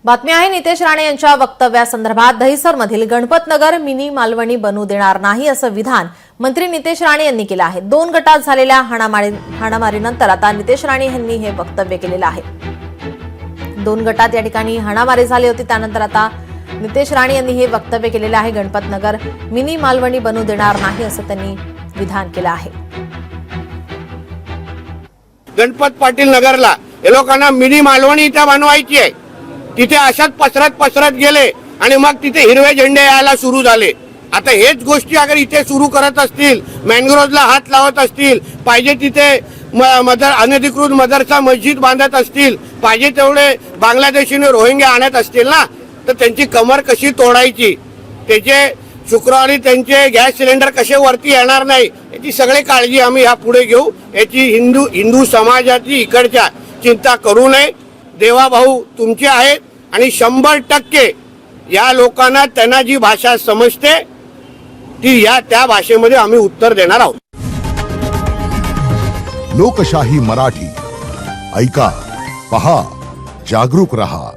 बातमी आहे नितेश राणे यांच्या वक्तव्यासंदर्भात दहिसरमधील गणपतनगर मिनी मालवणी बनू देणार नाही असं विधान मंत्री नितेश राणे यांनी केलं आहे। 2 गटात झालेल्या हाणामारीनंतर आता नितेश राणे यांनी हे वक्तव्य केलेलं आहे। 2 गटात या ठिकाणी हाणामारी झाली होती, त्यानंतर आता नितेश राणे यांनी हे वक्तव्य केलेलं आहे। गणपतनगर मिनी मालवणी बनू देणार नाही असं त्यांनी विधान केलं आहे। गणपत पाटील नगरला हे लोकांना मिनी मालवणी इथे बनवायची आहे। तिथे अशाच पसरत गेले आणि मग तिथे हिरवे झेंडे यायला सुरू झाले। आता हेच गोष्टी अगर इथे सुरू करत असतील, मॅनग्रोव्हला हात लावत असतील, पाहिजे तिथे अनधिकृत मदरसा मस्जिद बांधत असतील, पाहिजे तेवढे बांगलादेशीने रोहिंग्या आणत असतील ना, तर त्यांची कमर कशी तोडायची, त्याचे शुक्रवारी त्यांचे गॅस सिलेंडर कसे वरती येणार नाही, याची सगळी काळजी आम्ही यापुढे घेऊ। याची हिंदू समाजाची इकडच्या चिंता करू नये। देवाभाऊ तुमचे आहेत आणि 100% या लोकांना त्यांना जी भाषा समजते ती त्या भाषेमध्ये आम्ही उत्तर देणार आहोत। लोकशाही मराठी ऐका, पहा, जागरूक रहा।